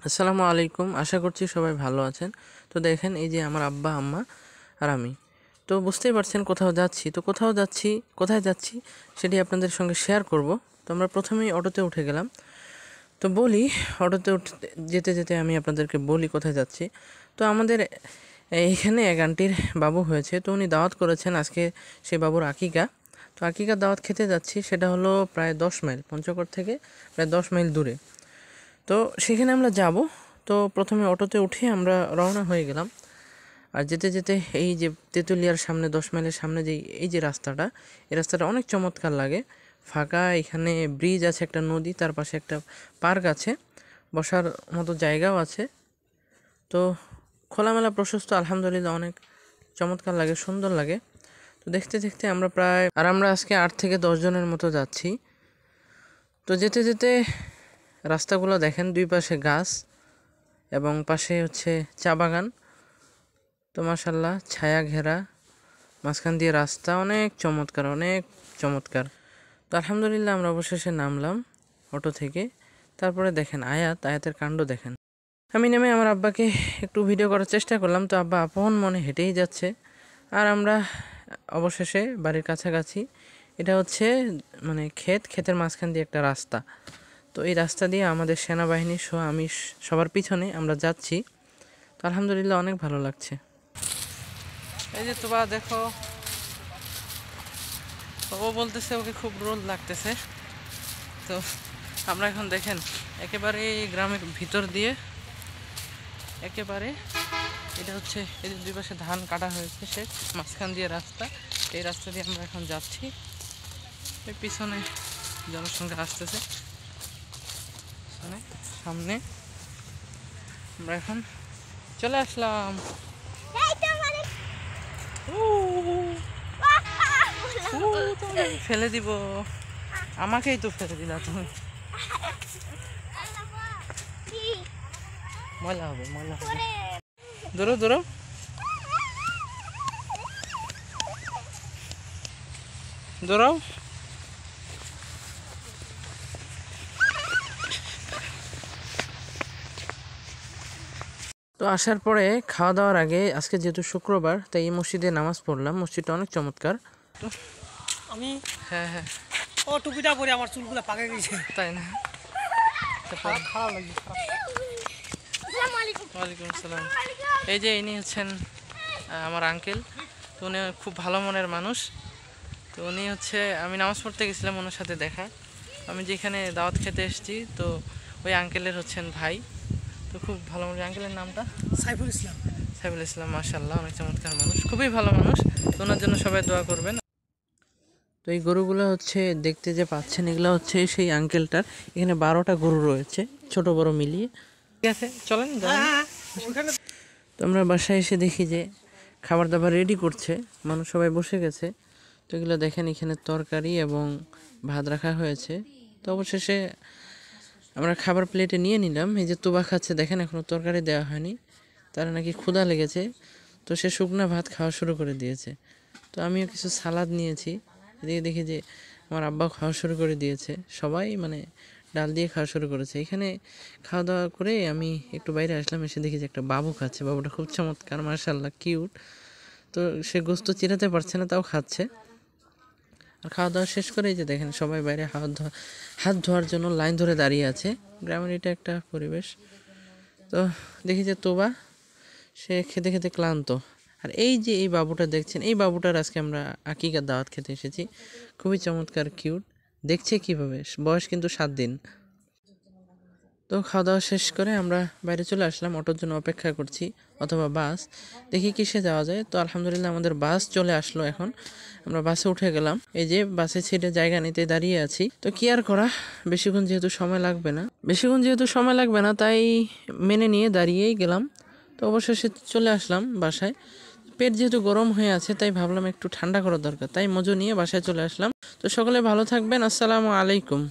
আসসালামু আলাইকুম। আশা করছি সবাই ভালো আছেন। তো দেখেন এই যে আমার আব্বা আম্মা আর আমি। তো বুঝতেই পারছেন কোথাও যাচ্ছি। তো কোথায় যাচ্ছি সেটি আপনাদের সঙ্গে শেয়ার করব। তো আমরা প্রথমেই অটোতে উঠে গেলাম। তো বলি অটোতে উঠতে যেতে যেতে আমি আপনাদেরকে বলি কোথায় যাচ্ছি। তো আমাদের এইখানে এক আন্টির বাবু হয়েছে, তো উনি দাওয়াত করেছেন আজকে, সেই বাবুর আকিকা। তো আকিকার দাওয়াত খেতে যাচ্ছি, সেটা হলো প্রায় 10 মাইল, পঞ্চগড় থেকে প্রায় 10 মাইল দূরে। তো সেখানে আমরা যাব। তো প্রথমে অটোতে উঠে আমরা রওনা হয়ে গেলাম। আর যেতে যেতে এই যে তেঁতুলিয়ার সামনে 10 মাইলের সামনে যে এই যে রাস্তাটা, এই রাস্তাটা অনেক চমৎকার লাগে। ফাঁকা, এখানে ব্রিজ আছে, একটা নদী, তার পাশে একটা পার্ক আছে, বসার মতো জায়গাও আছে। তো খোলামেলা প্রশস্ত, আলহামদুলিল্লাহ অনেক চমৎকার লাগে, সুন্দর লাগে। তো দেখতে দেখতে আমরা আজকে 8 থেকে 10 জনের মতো যাচ্ছি। তো যেতে যেতে রাস্তাগুলো দেখেন, দুই পাশে গাছ এবং পাশে হচ্ছে চা বাগান। তো মাশাল্লাহ ছায়া ঘেরা, মাঝখান দিয়ে রাস্তা, অনেক চমৎকার, অনেক চমৎকার। তো আলহামদুলিল্লাহ আমরা অবশেষে নামলাম অটো থেকে। তারপরে দেখেন আয়াতের কাণ্ড দেখেন। আমি নেমে আমার আব্বাকে একটু ভিডিও করার চেষ্টা করলাম। তো আব্বা আপন মনে হেঁটেই যাচ্ছে। আর আমরা অবশেষে বাড়ির কাছাকাছি। এটা হচ্ছে মানে ক্ষেতের মাঝখান দিয়ে একটা রাস্তা। তো এই রাস্তা দিয়ে আমাদের সেনাবাহিনী সহ আমি সবার পিছনে আমরা যাচ্ছি। তো আলহামদুলিল্লাহ অনেক ভালো লাগছে। এই যে তোবা দেখো, ও বলতেছে ওকে খুব রোদ লাগতেছে। তো আমরা এখন দেখেন একেবারে গ্রামের ভিতর দিয়ে, একেবারে এটা হচ্ছে এই যে দুই পাশে ধান কাটা হয়েছে, সে মাঝখান দিয়ে রাস্তা, এই রাস্তা দিয়ে আমরা এখন যাচ্ছি। এই পিছনে জনসংখ্যা আসতেছে, সামনে আমরা এখন চলে আসলাম। ফেলে দিব, আমাকেই তো ফেলে দিলা তুমি। ময়লা হবে। দৌড়ো দৌড়ো। দৌড়াও। তো আসার পরে খাওয়া দাওয়ার আগে, আজকে যেহেতু শুক্রবার, তাই এই মসজিদে নামাজ পড়লাম। মসজিদটা অনেক চমৎকার। তো আমি হ্যাঁ ও টুপিটা পরে আমার চুলগুলো পাকে গেছে, তাই না? খারাপ লাগছে। ওয়ালাইকুম আসসালাম। এই যে ইনি হচ্ছেন আমার আঙ্কেল। তো উনি খুব ভালো মনের মানুষ। তো উনি হচ্ছে, আমি নামাজ পড়তে গেছিলাম, ওনার সাথে দেখা। আমি যেখানে দাওয়াত খেতে এসেছি, তো ওই আঙ্কেলের হচ্ছেন ভাই। তো খুব ভালো মনের, আঙ্কেলের নামটা সাইফুল ইসলাম। সাইফুল ইসলাম, মাশাআল্লাহ অনেক চমৎকার মানুষ, খুবই ভালো মানুষ। তো ওনার জন্য সবাই দোয়া করবেন। তো এই গরুগুলো হচ্ছে দেখতে যে পাচ্ছেন, এগুলো হচ্ছে সেই আঙ্কেলটার। এখানে 12টা গরু রয়েছে, ছোট বড় মিলিয়ে। ঠিক আছে, চলেন। তো আমরা বাসায় এসে দেখি যে খাবার দাবার রেডি করছে, মানুষ সবাই বসে গেছে। তো এগুলো দেখেন, এখানে তরকারি এবং ভাত রাখা হয়েছে। তো অবশেষে আমরা খাবার প্লেটে নিয়ে নিলাম। এই যে তুবা খাচ্ছে, দেখেন এখনও তরকারি দেওয়া হয়নি, তার নাকি ক্ষুধা লেগেছে। তো সে শুকনা ভাত খাওয়া শুরু করে দিয়েছে। তো আমিও কিছু সালাদ নিয়েছি। এদিকে দেখি যে আমার আব্বা খাওয়া শুরু করে দিয়েছে, সবাই মানে ডাল দিয়ে খাওয়া শুরু করেছে। এখানে খাওয়া দাওয়া করে আমি একটু বাইরে আসলাম, এসে দেখি যে একটা বাবু খাচ্ছে। বাবুটা খুব চমৎকার, মাশাআল্লাহ কিউট। তো সে গোস্ত চিরাতে পারছে না, তাও খাচ্ছে। আর খাওয়া দাওয়া শেষ করে এই যে দেখেন সবাই বাইরে হাত ধোয়ার জন্য লাইন ধরে দাঁড়িয়ে আছে। গ্রামের এটা একটা পরিবেশ। তো দেখি যে তোবা, সে খেতে খেতে ক্লান্ত। আর এই যে এই বাবুটা দেখছেন, এই বাবুটার আজকে আমরা আকিকার দাওয়াত খেতে এসেছি। খুবই চমৎকার, কিউট দেখছে কীভাবে, বয়স কিন্তু 7 দিন। তো খাওয়া দাওয়া শেষ করে আমরা বাইরে চলে আসলাম, অটোর জন্য অপেক্ষা করছি, অথবা বাস, দেখি কিসে যাওয়া যায়। তো আলহামদুলিল্লাহ আমাদের বাস চলে আসলো। এখন আমরা বাসে উঠে গেলাম। এই যে বাসে ছিটে জায়গা নিতে দাঁড়িয়ে আছি। তো কি আর করা, বেশিক্ষণ যেহেতু সময় লাগবে না, তাই মেনে নিয়ে দাঁড়িয়েই গেলাম। তো অবশেষে চলে আসলাম বাসায়। পেট যেহেতু গরম হয়ে আছে, তাই ভাবলাম একটু ঠান্ডা করা দরকার, তাই মজু নিয়ে বাসায় চলে আসলাম। তো সকলে ভালো থাকবেন। আসসালামু আলাইকুম।